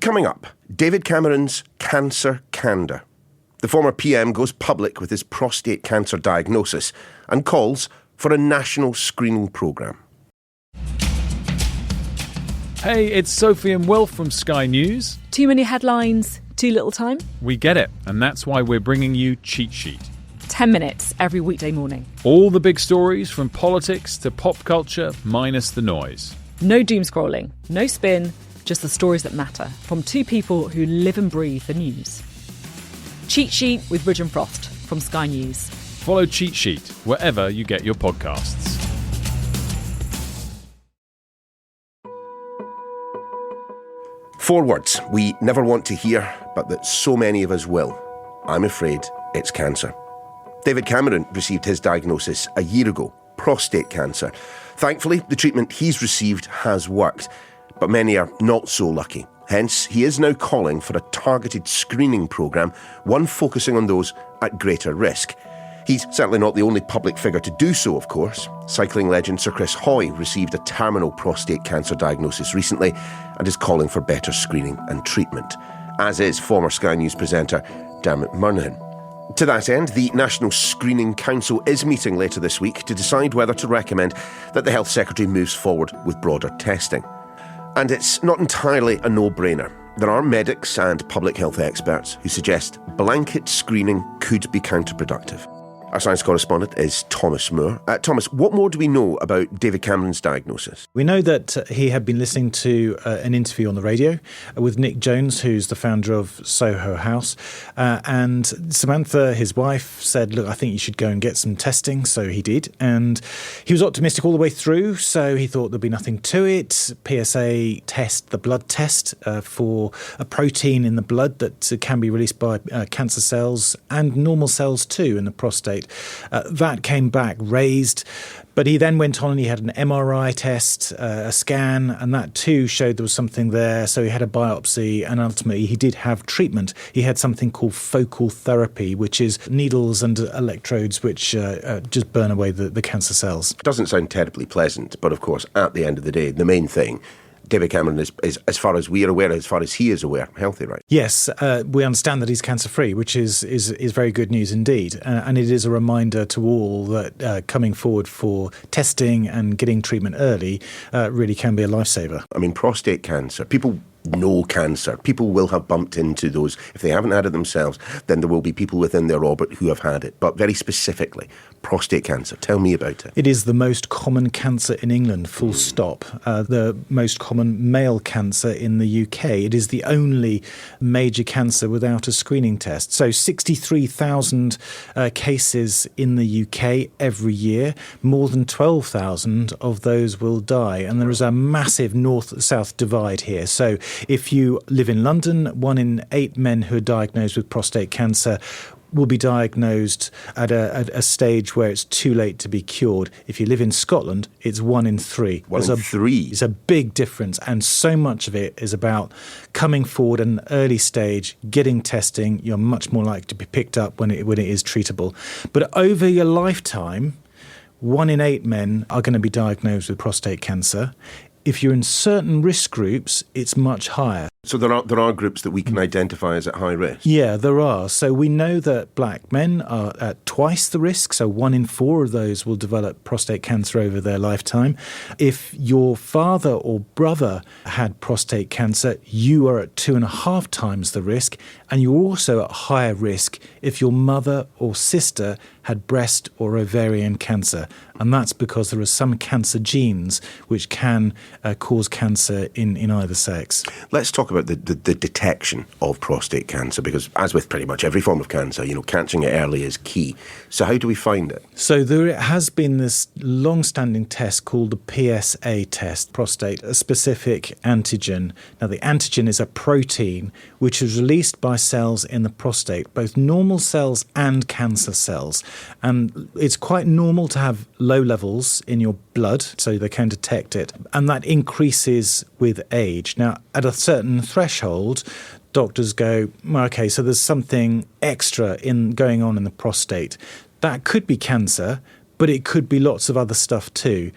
Coming up, David Cameron's cancer candor. The former PM goes public with his prostate cancer diagnosis and calls for a national screening programme. Hey, it's Sophie and Will from Sky News. Too many headlines, too little time? We get it, and that's why we're bringing you Cheat Sheet. 10 minutes every weekday morning. All the big stories from politics to pop culture, minus the noise. No doom scrolling, no spin, just the stories that matter from two people who live and breathe the news. Cheat Sheet with Ridge and Frost from Sky News. Follow Cheat Sheet wherever you get your podcasts. Four words we never want to hear, but that so many of us will. I'm afraid it's cancer. David Cameron received his diagnosis a year ago, prostate cancer. Thankfully, the treatment he's received has worked, but many are not so lucky. Hence, he is now calling for a targeted screening programme, one focusing on those at greater risk. He's certainly not the only public figure to do so, of course. Cycling legend Sir Chris Hoy received a terminal prostate cancer diagnosis recently and is calling for better screening and treatment, as is former Sky News presenter Dermot Murnaghan. To that end, the National Screening Council is meeting later this week to decide whether to recommend that the Health Secretary moves forward with broader testing. And it's not entirely a no-brainer. There are medics and public health experts who suggest blanket screening could be counterproductive. Our science correspondent is Thomas Moore. Thomas, what more do we know about David Cameron's diagnosis? We know that he had been listening to an interview on the radio with Nick Jones, who's the founder of Soho House. And Samantha, his wife, said, look, I think you should go and get some testing. So he did. And he was optimistic all the way through. So he thought there'd be nothing to it. PSA test, the blood test for a protein in the blood that can be released by cancer cells and normal cells too in the prostate. That came back raised, but he then went on and he had an MRI test, a scan, and that too showed there was something there. So he had a biopsy, and ultimately he did have treatment. He had something called focal therapy, which is needles and electrodes which just burn away the cancer cells. Doesn't sound terribly pleasant, but of course, at the end of the day, the main thing, David Cameron is, as far as we are aware, as far as he is aware, healthy, right? Yes, we understand that he's cancer-free, which is very good news indeed. And it is a reminder to all that coming forward for testing and getting treatment early really can be a lifesaver. I mean, prostate cancer, people know cancer. People will have bumped into those. If they haven't had it themselves, then there will be people within their orbit who have had it. But very specifically, prostate cancer. Tell me about it. It is the most common cancer in England, full stop. The most common male cancer in the UK. It is the only major cancer without a screening test. So 63,000 cases in the UK every year. More than 12,000 of those will die. And there is a massive north-south divide here. So if you live in London, 1 in 8 men who are diagnosed with prostate cancer will be diagnosed at a stage where it's too late to be cured. If you live in Scotland, it's 1 in 3. 1 in 3? It's a big difference, and so much of it is about coming forward at an early stage, getting testing. You're much more likely to be picked up when it is treatable. But over your lifetime, 1 in 8 men are going to be diagnosed with prostate cancer. If you're in certain risk groups, it's much higher. So there are groups that we can identify as at high risk? Yeah, there are. So we know that black men are at twice the risk. So 1 in 4 of those will develop prostate cancer over their lifetime. If your father or brother had prostate cancer, you are at 2.5 times the risk. And you're also at higher risk if your mother or sister had breast or ovarian cancer. And that's because there are some cancer genes which can cause cancer in either sex. Let's talk about the detection of prostate cancer, because as with pretty much every form of cancer, catching it early is key. So how do we find it? So there has been this long-standing test called the PSA test, prostate-specific antigen. Now, the antigen is a protein which is released by cells in the prostate, both normal cells and cancer cells. And it's quite normal to have low levels in your blood, so they can detect it. And that increases with age. Now, at a certain threshold, doctors go, okay, so there's something extra going on in the prostate. That could be cancer, but it could be lots of other stuff too.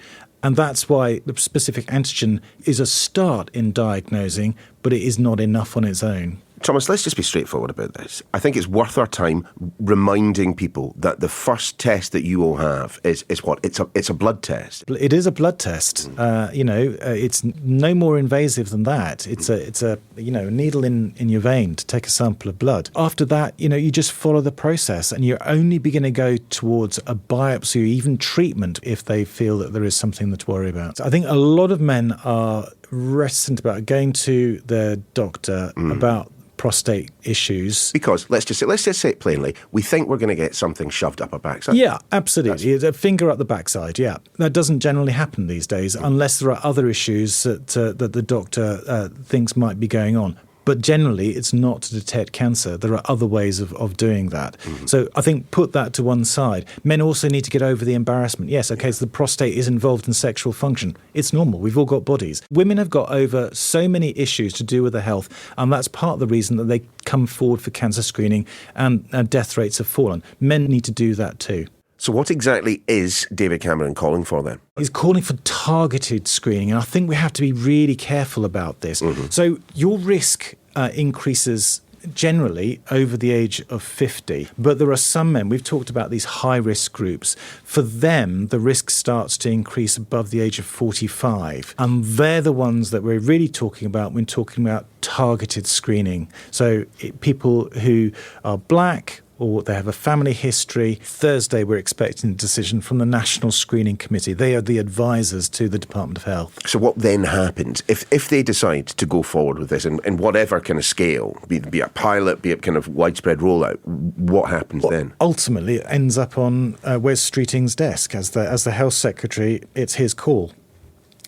And that's why the specific antigen is a start in diagnosing, but it is not enough on its own. Thomas, let's just be straightforward about this. I think it's worth our time reminding people that the first test that you will have is what? It's a blood test. It is a blood test. It's no more invasive than that. It's a needle in your vein to take a sample of blood. After that, you just follow the process, and you're only going to go towards a biopsy or even treatment if they feel that there is something to worry about. So I think a lot of men are reticent about going to their doctor about prostate issues. Because, let's just say it plainly, we think we're going to get something shoved up our backside. Yeah, absolutely. A finger up the backside, yeah. That doesn't generally happen these days unless there are other issues that the doctor thinks might be going on. But generally, it's not to detect cancer. There are other ways of doing that. So I think put that to one side. Men also need to get over the embarrassment. Yes, okay, so the prostate is involved in sexual function. It's normal. We've all got bodies. Women have got over so many issues to do with their health, and that's part of the reason that they come forward for cancer screening and death rates have fallen. Men need to do that too. So what exactly is David Cameron calling for then? He's calling for targeted screening, and I think we have to be really careful about this. So your risk increases generally over the age of 50, but there are some men, we've talked about these high-risk groups, for them the risk starts to increase above the age of 45, and they're the ones that we're really talking about when talking about targeted screening. So people who are black, or they have a family history. Thursday, we're expecting a decision from the National Screening Committee. They are the advisors to the Department of Health. So what then happens if they decide to go forward with this in whatever kind of scale, be it a pilot, be it kind of widespread rollout, what happens then? Ultimately, it ends up on Wes Streeting's desk. As the Health Secretary, it's his call.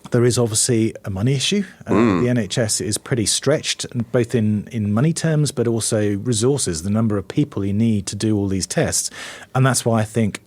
There is obviously a money issue. The NHS is pretty stretched, both in money terms, but also resources, the number of people you need to do all these tests. And that's why I think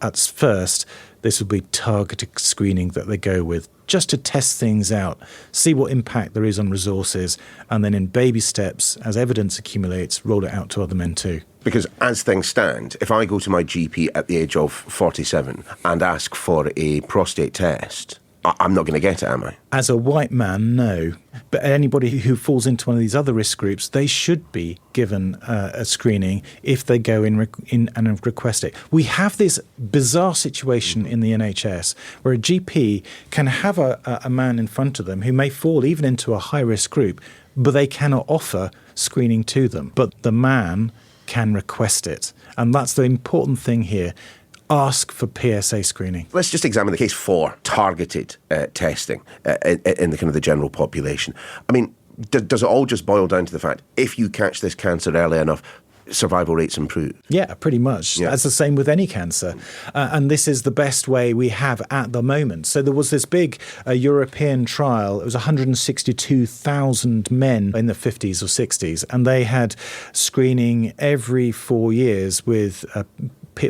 at first this would be targeted screening that they go with, just to test things out, see what impact there is on resources, and then in baby steps, as evidence accumulates, roll it out to other men too. Because as things stand, if I go to my GP at the age of 47 and ask for a prostate test, I'm not going to get it, am I? As a white man, no. But anybody who falls into one of these other risk groups, they should be given a screening if they go in and request it. We have this bizarre situation in the NHS where a GP can have a man in front of them who may fall even into a high-risk group, but they cannot offer screening to them. But the man can request it. And that's the important thing here. Ask for PSA screening. Let's just examine the case for targeted testing in the kind of the general population. I mean, does it all just boil down to the fact if you catch this cancer early enough, survival rates improve? Yeah, pretty much. Yeah. That's the same with any cancer. And this is the best way we have at the moment. So there was this big European trial. It was 162,000 men in the 50s or 60s, and they had screening every 4 years with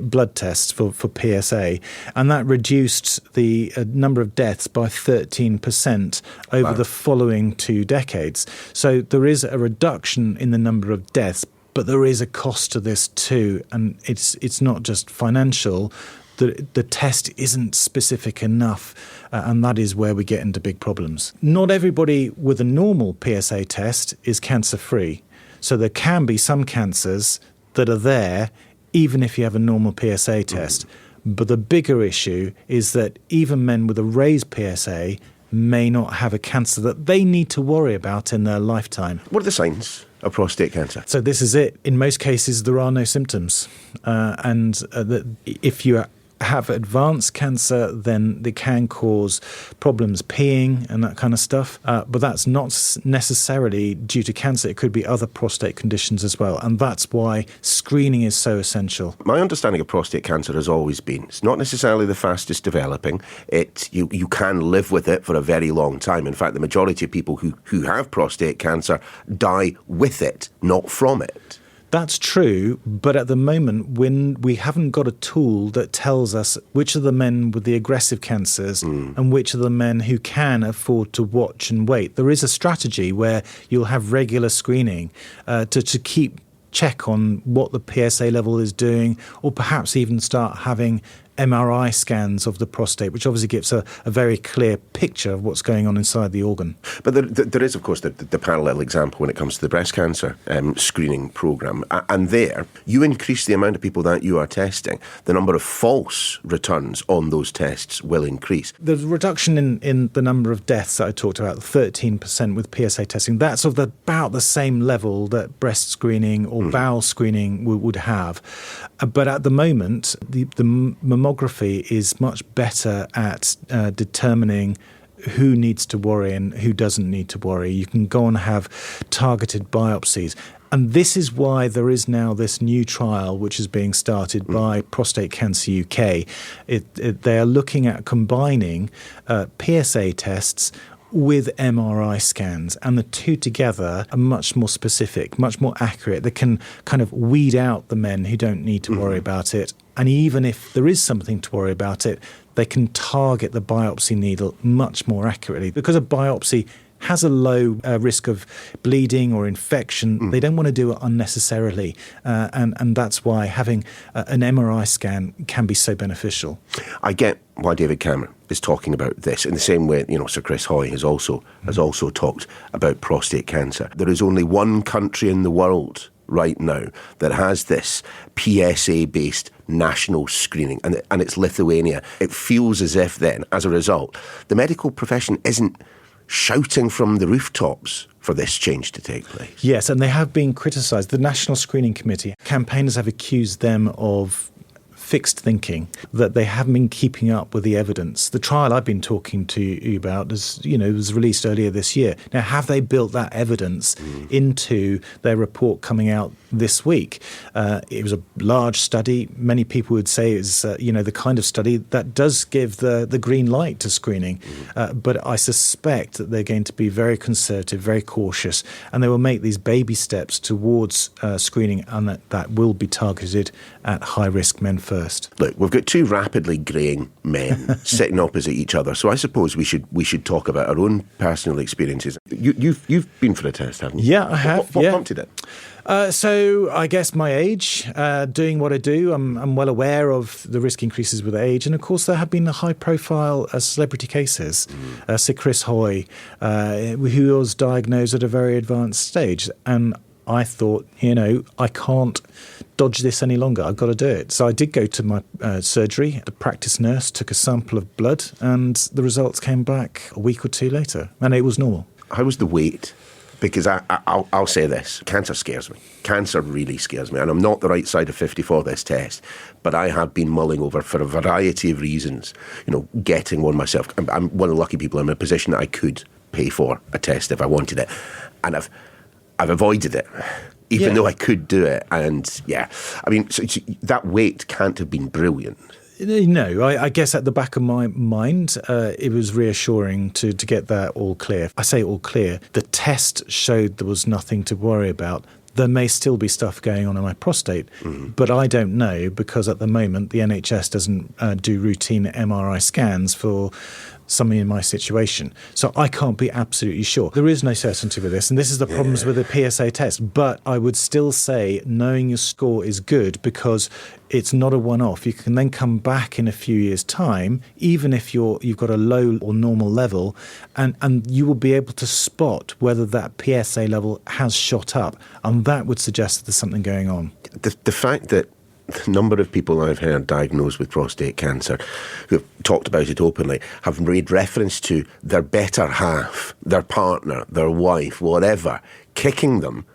blood tests for PSA, and that reduced the number of deaths by 13% over the following 2 decades. So there is a reduction in the number of deaths, but there is a cost to this too, and it's not just financial. The test isn't specific enough, and that is where we get into big problems. Not everybody with a normal PSA test is cancer-free, so there can be some cancers that are there even if you have a normal PSA test. But the bigger issue is that even men with a raised PSA may not have a cancer that they need to worry about in their lifetime. What are the signs of prostate cancer? So this is it. In most cases, there are no symptoms. If you have advanced cancer, then they can cause problems peeing and that kind of stuff. But that's not necessarily due to cancer. It could be other prostate conditions as well. And that's why screening is so essential. My understanding of prostate cancer has always been it's not necessarily the fastest developing. You can live with it for a very long time. In fact, the majority of people who have prostate cancer die with it, not from it. That's true, but at the moment, when we haven't got a tool that tells us which are the men with the aggressive cancers and which are the men who can afford to watch and wait. There is a strategy where you'll have regular screening to keep check on what the PSA level is doing, or perhaps even start having MRI scans of the prostate, which obviously gives a very clear picture of what's going on inside the organ. But there is, of course, the parallel example when it comes to the breast cancer screening programme. And there, you increase the amount of people that you are testing, the number of false returns on those tests will increase. The reduction in the number of deaths that I talked about, 13% with PSA testing, that's of about the same level that breast screening or bowel screening would have. But at the moment, the mammography is much better at determining who needs to worry and who doesn't need to worry. You can go and have targeted biopsies. And this is why there is now this new trial which is being started by Prostate Cancer UK. They are looking at combining PSA tests with MRI scans, and the two together are much more specific, much more accurate. They can kind of weed out the men who don't need to worry about it. And even if there is something to worry about it, they can target the biopsy needle much more accurately. Because a biopsy has a low risk of bleeding or infection, they don't want to do it unnecessarily. And that's why having an MRI scan can be so beneficial. I get why David Cameron is talking about this in the same way, Sir Chris Hoy has also talked about prostate cancer. There is only one country in the world right now that has this PSA-based national screening, and it's Lithuania. It feels as if then, as a result, the medical profession isn't shouting from the rooftops for this change to take place. Yes, and they have been criticised. The National Screening Committee, campaigners have accused them of fixed thinking, that they haven't been keeping up with the evidence. The trial I've been talking to you about was released earlier this year. Now, have they built that evidence into their report coming out this week? It was a large study. Many people would say it's the kind of study that does give the green light to screening. But I suspect that they're going to be very conservative, very cautious, and they will make these baby steps towards screening, and that will be targeted at high-risk men first. Look, we've got two rapidly greying men sitting opposite each other, so I suppose we should talk about our own personal experiences. You've been for a test, haven't you? Yeah, I have. What prompted it? So I guess my age, doing what I do, I'm well aware of the risk increases with age. And of course, there have been high-profile celebrity cases. Sir Chris Hoy, who was diagnosed at a very advanced stage. And I thought, I can't dodge this any longer. I've got to do it. So I did go to my surgery. The practice nurse took a sample of blood, and the results came back a week or two later, and it was normal. How was the weight? Because I'll say this, cancer scares me. Cancer really scares me. And I'm not the right side of 50 for this test, but I have been mulling over, for a variety of reasons, getting one myself. I'm one of the lucky people. I'm in a position that I could pay for a test if I wanted it. And I've avoided it, even though I could do it. And so that weight can't have been brilliant. No, I guess at the back of my mind, it was reassuring to get that all clear. I say all clear. The test showed there was nothing to worry about. There may still be stuff going on in my prostate, but I don't know, because at the moment the NHS doesn't do routine MRI scans for somebody in my situation. So I can't be absolutely sure. There is no certainty with this, and this is the problems with the PSA test. But I would still say knowing your score is good, because it's not a one-off. You can then come back in a few years' time, even if you've got a low or normal level, and you will be able to spot whether that PSA level has shot up, and that would suggest that there's something going on. The fact that the number of people I've heard diagnosed with prostate cancer who have talked about it openly have made reference to their better half, their partner, their wife, whatever, kicking them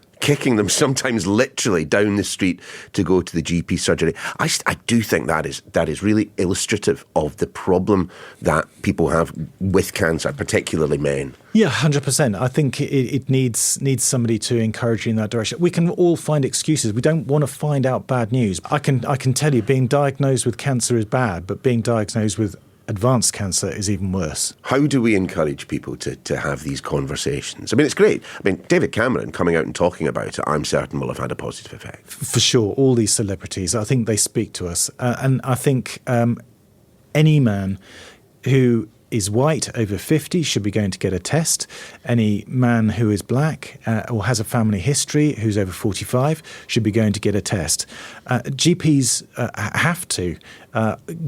sometimes literally down the street to go to the GP surgery. I do think that is really illustrative of the problem that people have with cancer, particularly men. Yeah, 100%. I think it needs somebody to encourage you in that direction. We can all find excuses. We don't want to find out bad news. I can tell you, being diagnosed with cancer is bad, but being diagnosed with advanced cancer is even worse. How do we encourage people to have these conversations? I mean, it's great. I mean, David Cameron coming out and talking about it, I'm certain will have had a positive effect. For sure. All these celebrities, I think they speak to us. And I think any man who is white over 50 should be going to get a test. Any man who is black or has a family history who's over 45 should be going to get a test. GPs have to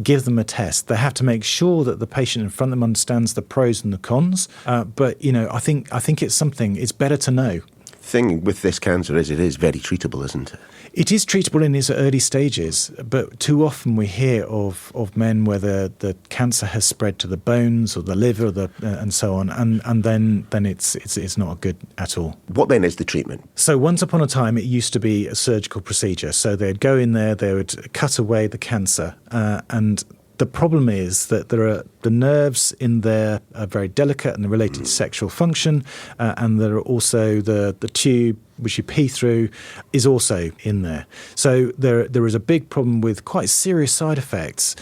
give them a test. They have to make sure that the patient in front of them understands the pros and the cons. But I think it's something it's better to know. Thing with this cancer is it is very treatable, isn't it? It is treatable in its early stages, but too often we hear of men where the cancer has spread to the bones or the liver and so on, and then it's not good at all. What then is the treatment? So once upon a time, it used to be a surgical procedure. So they'd go in there, they would cut away the cancer, and the problem is that the nerves in there are very delicate and they're related to sexual function, and there are also the tube which you pee through is also in there. So there is a big problem with quite serious side effects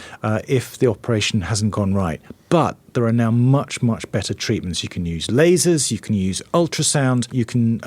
if the operation hasn't gone right. But there are now much, much better treatments. You can use lasers, you can use ultrasound, you can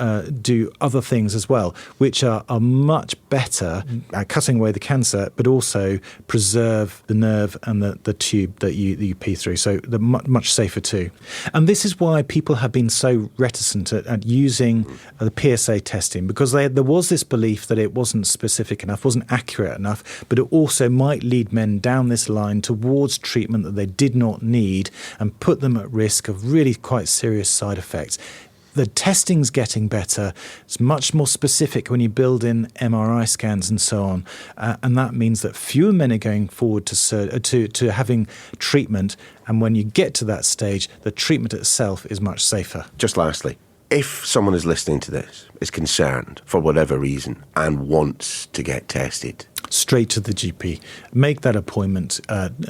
do other things as well, which are much better at cutting away the cancer, but also preserve the nerve and the tube that you pee through. So they're much safer too. And this is why people have been so reticent at using the PSA testing, because there was this belief that it wasn't specific enough, wasn't accurate enough, but it also might lead men down this line towards treatment that they did not need and put them at risk of really quite serious side effects. The testing's getting better. It's much more specific when you build in MRI scans and so on, and that means that fewer men are going forward to having treatment. And when you get to that stage, the treatment itself is much safer. Just lastly, if someone is listening to this, is concerned for whatever reason and wants to get tested, straight to the GP. Make that appointment.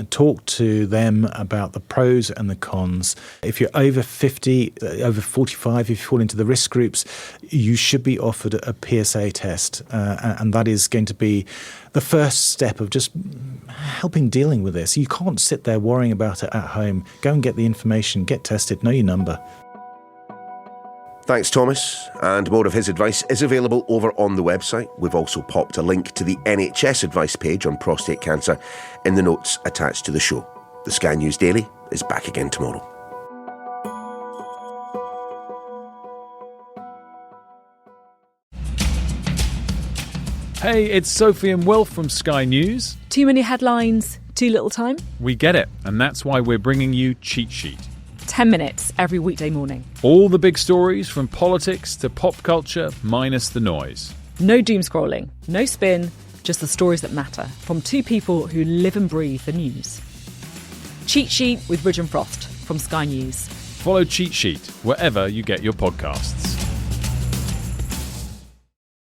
Talk to them about the pros and the cons. If you're over 50, over 45, if you fall into the risk groups, you should be offered a PSA test. And that is going to be the first step of just helping dealing with this. You can't sit there worrying about it at home. Go and get the information, get tested, know your number. Thanks, Thomas. And more of his advice is available over on the website. We've also popped a link to the NHS advice page on prostate cancer in the notes attached to the show. The Sky News Daily is back again tomorrow. Hey, it's Sophie and Will from Sky News. Too many headlines, too little time? We get it, and that's why we're bringing you Cheat Sheet. 10 minutes every weekday morning. All the big stories from politics to pop culture, minus the noise. No doom scrolling, no spin, just the stories that matter from two people who live and breathe the news. Cheat Sheet with Ridge and Frost from Sky News. Follow Cheat Sheet wherever you get your podcasts.